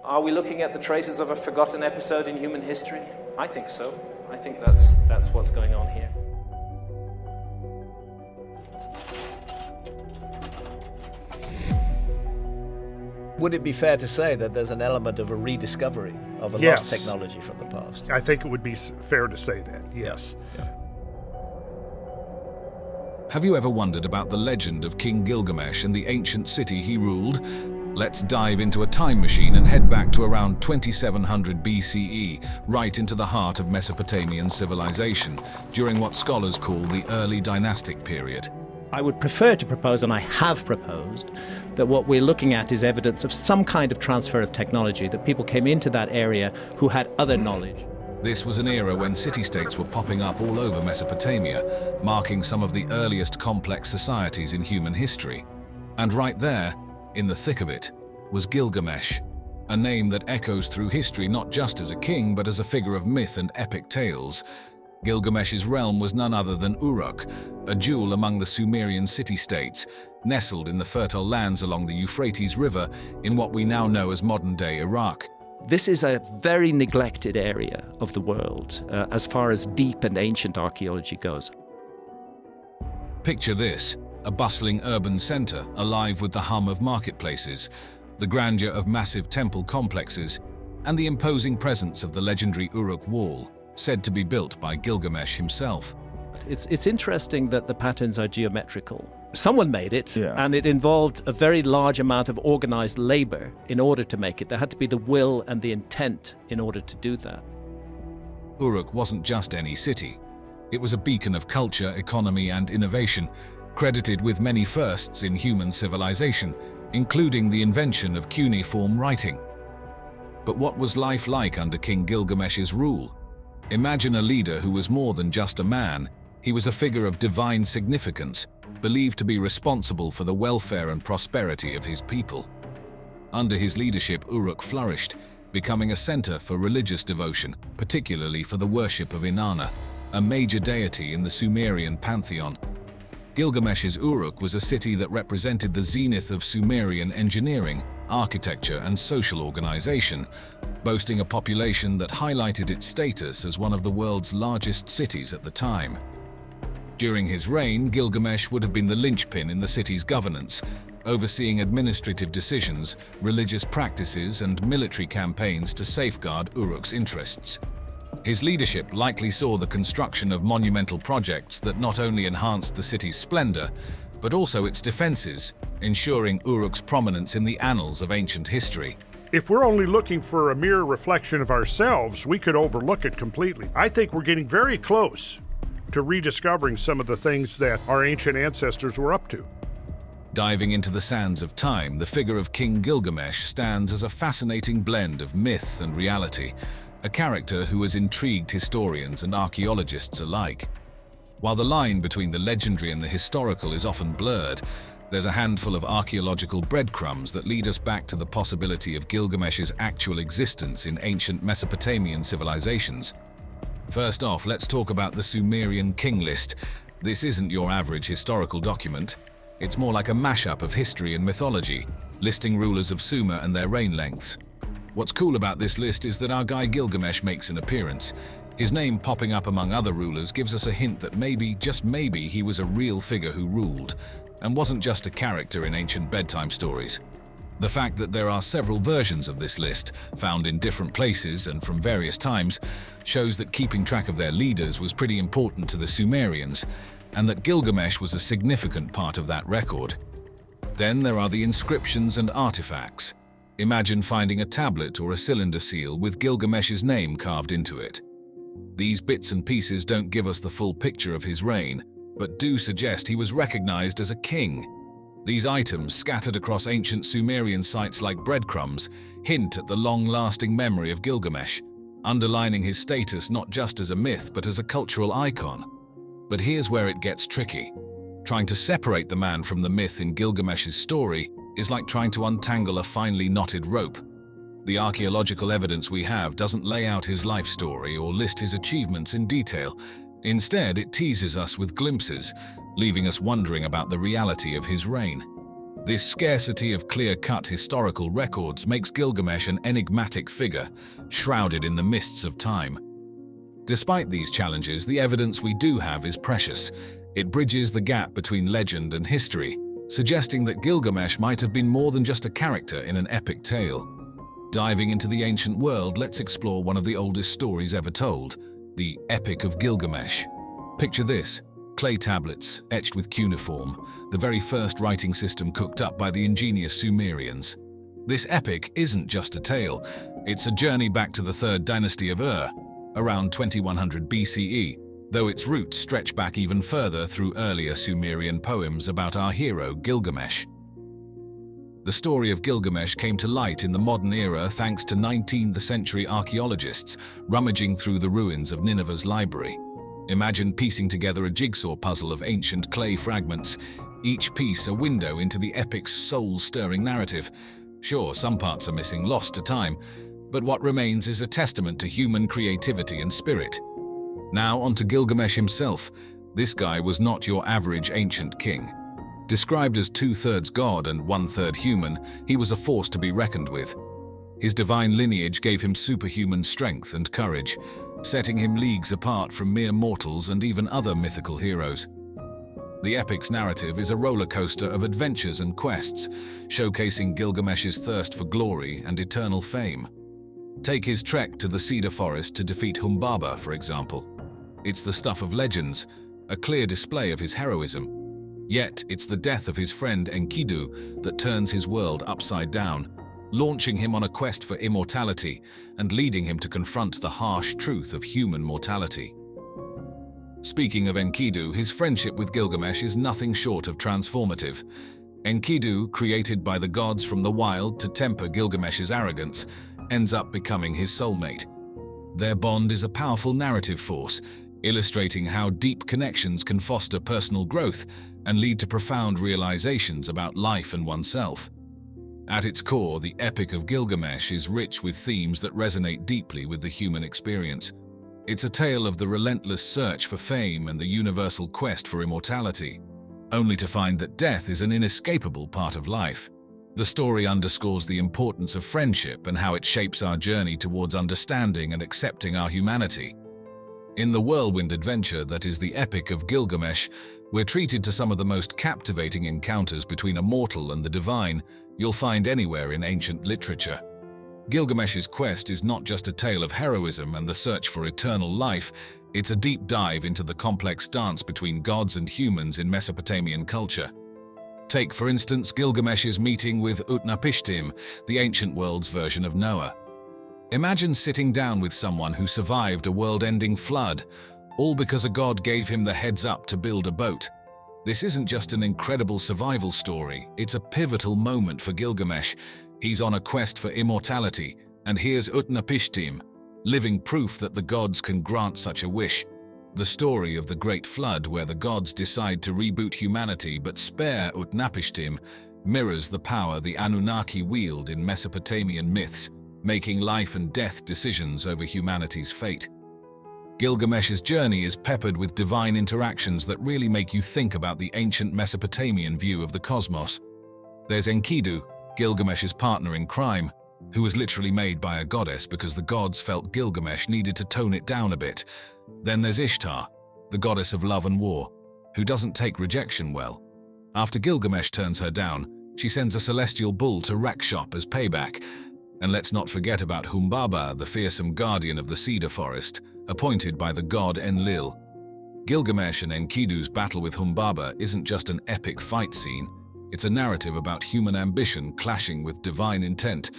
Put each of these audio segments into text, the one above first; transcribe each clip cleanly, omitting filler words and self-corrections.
Are we looking at the traces of a forgotten episode in human history? I think so. I think that's what's going on here. Would it be fair to say that there's an element of a rediscovery of a lost technology from the past? I think it would be fair to say that, yes. Yeah. Have you ever wondered about the legend of King Gilgamesh and the ancient city he ruled? Let's dive into a time machine and head back to around 2700 BCE, right into the heart of Mesopotamian civilization, during what scholars call the early dynastic period. I would prefer to propose, and I have proposed, that what we're looking at is evidence of some kind of transfer of technology, that people came into that area who had other knowledge. This was an era when city-states were popping up all over Mesopotamia, marking some of the earliest complex societies in human history. And right there, in the thick of it, was Gilgamesh, a name that echoes through history not just as a king but as a figure of myth and epic tales. Gilgamesh's realm was none other than Uruk, a jewel among the Sumerian city-states, nestled in the fertile lands along the Euphrates River in what we now know as modern-day Iraq. This is a very neglected area of the world, as far as deep and ancient archaeology goes. Picture this, a bustling urban center alive with the hum of marketplaces, the grandeur of massive temple complexes, and the imposing presence of the legendary Uruk wall, said to be built by Gilgamesh himself. It's interesting that the patterns are geometrical. Someone made it, and it involved a very large amount of organized labor in order to make it. There had to be the will and the intent in order to do that. Uruk wasn't just any city. It was a beacon of culture, economy, and innovation, credited with many firsts in human civilization, including the invention of cuneiform writing. But what was life like under King Gilgamesh's rule? Imagine a leader who was more than just a man. He was a figure of divine significance, believed to be responsible for the welfare and prosperity of his people. Under his leadership, Uruk flourished, becoming a center for religious devotion, particularly for the worship of Inanna, a major deity in the Sumerian pantheon. Gilgamesh's Uruk was a city that represented the zenith of Sumerian engineering, architecture, and social organization, boasting a population that highlighted its status as one of the world's largest cities at the time. During his reign, Gilgamesh would have been the linchpin in the city's governance, overseeing administrative decisions, religious practices, and military campaigns to safeguard Uruk's interests. His leadership likely saw the construction of monumental projects that not only enhanced the city's splendor, but also its defenses, ensuring Uruk's prominence in the annals of ancient history. If we're only looking for a mere reflection of ourselves, we could overlook it completely. I think we're getting very close to rediscovering some of the things that our ancient ancestors were up to. Diving into the sands of time, the figure of King Gilgamesh stands as a fascinating blend of myth and reality, a character who has intrigued historians and archaeologists alike. While the line between the legendary and the historical is often blurred, there's a handful of archaeological breadcrumbs that lead us back to the possibility of Gilgamesh's actual existence in ancient Mesopotamian civilizations. First off, let's talk about the Sumerian king list. This isn't your average historical document. It's more like a mashup of history and mythology, listing rulers of Sumer and their reign lengths. What's cool about this list is that our guy Gilgamesh makes an appearance. His name popping up among other rulers gives us a hint that maybe, just maybe, he was a real figure who ruled, and wasn't just a character in ancient bedtime stories. The fact that there are several versions of this list, found in different places and from various times, shows that keeping track of their leaders was pretty important to the Sumerians, and that Gilgamesh was a significant part of that record. Then there are the inscriptions and artifacts. Imagine finding a tablet or a cylinder seal with Gilgamesh's name carved into it. These bits and pieces don't give us the full picture of his reign, but do suggest he was recognized as a king. These items, scattered across ancient Sumerian sites like breadcrumbs, hint at the long-lasting memory of Gilgamesh, underlining his status not just as a myth but as a cultural icon. But here's where it gets tricky. Trying to separate the man from the myth in Gilgamesh's story is like trying to untangle a finely knotted rope. The archaeological evidence we have doesn't lay out his life story or list his achievements in detail. Instead, it teases us with glimpses, leaving us wondering about the reality of his reign. This scarcity of clear-cut historical records makes Gilgamesh an enigmatic figure, shrouded in the mists of time. Despite these challenges, the evidence we do have is precious. It bridges the gap between legend and history, suggesting that Gilgamesh might have been more than just a character in an epic tale. Diving into the ancient world, let's explore one of the oldest stories ever told, the Epic of Gilgamesh. Picture this: clay tablets etched with cuneiform, the very first writing system cooked up by the ingenious Sumerians. This epic isn't just a tale, it's a journey back to the 3rd dynasty of Ur, around 2100 BCE, though its roots stretch back even further through earlier Sumerian poems about our hero Gilgamesh. The story of Gilgamesh came to light in the modern era thanks to 19th century archaeologists rummaging through the ruins of Nineveh's library. Imagine piecing together a jigsaw puzzle of ancient clay fragments, each piece a window into the epic's soul-stirring narrative. Sure, some parts are missing, lost to time, but what remains is a testament to human creativity and spirit. Now onto Gilgamesh himself. This guy was not your average ancient king. Described as 2/3 god and 1/3 human, he was a force to be reckoned with. His divine lineage gave him superhuman strength and courage, setting him leagues apart from mere mortals and even other mythical heroes. The epic's narrative is a roller coaster of adventures and quests, showcasing Gilgamesh's thirst for glory and eternal fame. Take his trek to the cedar forest to defeat Humbaba, for example. It's the stuff of legends, a clear display of his heroism. Yet, it's the death of his friend Enkidu that turns his world upside down, launching him on a quest for immortality and leading him to confront the harsh truth of human mortality. Speaking of Enkidu, his friendship with Gilgamesh is nothing short of transformative. Enkidu, created by the gods from the wild to temper Gilgamesh's arrogance, ends up becoming his soulmate. Their bond is a powerful narrative force, illustrating how deep connections can foster personal growth and lead to profound realizations about life and oneself. At its core, the Epic of Gilgamesh is rich with themes that resonate deeply with the human experience. It's a tale of the relentless search for fame and the universal quest for immortality, only to find that death is an inescapable part of life. The story underscores the importance of friendship and how it shapes our journey towards understanding and accepting our humanity. In the whirlwind adventure that is the Epic of Gilgamesh, we're treated to some of the most captivating encounters between a mortal and the divine you'll find anywhere in ancient literature. Gilgamesh's quest is not just a tale of heroism and the search for eternal life, it's a deep dive into the complex dance between gods and humans in Mesopotamian culture. Take, for instance, Gilgamesh's meeting with Utnapishtim, the ancient world's version of Noah. Imagine sitting down with someone who survived a world-ending flood, all because a god gave him the heads-up to build a boat. This isn't just an incredible survival story, it's a pivotal moment for Gilgamesh. He's on a quest for immortality, and here's Utnapishtim, living proof that the gods can grant such a wish. The story of the Great Flood, where the gods decide to reboot humanity but spare Utnapishtim, mirrors the power the Anunnaki wield in Mesopotamian myths, making life and death decisions over humanity's fate. Gilgamesh's journey is peppered with divine interactions that really make you think about the ancient Mesopotamian view of the cosmos. There's Enkidu, Gilgamesh's partner in crime, who was literally made by a goddess because the gods felt Gilgamesh needed to tone it down a bit. Then there's Ishtar, the goddess of love and war, who doesn't take rejection well. After Gilgamesh turns her down, she sends a celestial bull to Rakshop as payback. And let's not forget about Humbaba, the fearsome guardian of the cedar forest, appointed by the god Enlil. Gilgamesh and Enkidu's battle with Humbaba isn't just an epic fight scene, it's a narrative about human ambition clashing with divine intent.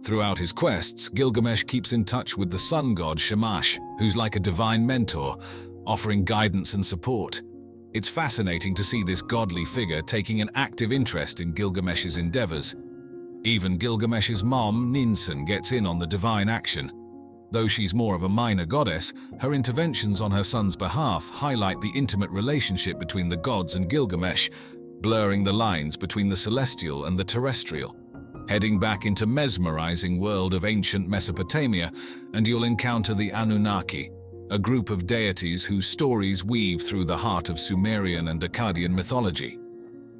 Throughout his quests, Gilgamesh keeps in touch with the sun god Shamash, who's like a divine mentor, offering guidance and support. It's fascinating to see this godly figure taking an active interest in Gilgamesh's endeavors. Even Gilgamesh's mom, Ninsun, gets in on the divine action. Though she's more of a minor goddess, her interventions on her son's behalf highlight the intimate relationship between the gods and Gilgamesh, blurring the lines between the celestial and the terrestrial. Heading back into mesmerizing world of ancient Mesopotamia, and you'll encounter the Anunnaki, a group of deities whose stories weave through the heart of Sumerian and Akkadian mythology.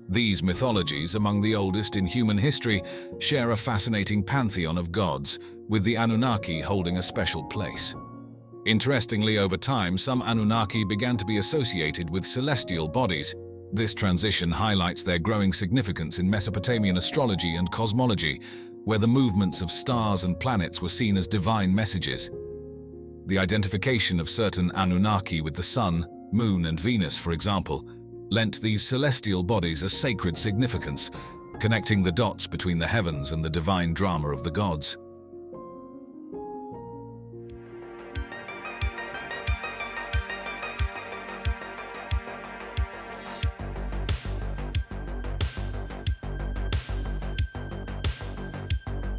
These mythologies, among the oldest in human history, share a fascinating pantheon of gods, with the Anunnaki holding a special place. Interestingly, over time, some Anunnaki began to be associated with celestial bodies. This transition highlights their growing significance in Mesopotamian astrology and cosmology, where the movements of stars and planets were seen as divine messages. The identification of certain Anunnaki with the Sun, Moon, and Venus, for example, lent these celestial bodies a sacred significance, connecting the dots between the heavens and the divine drama of the gods.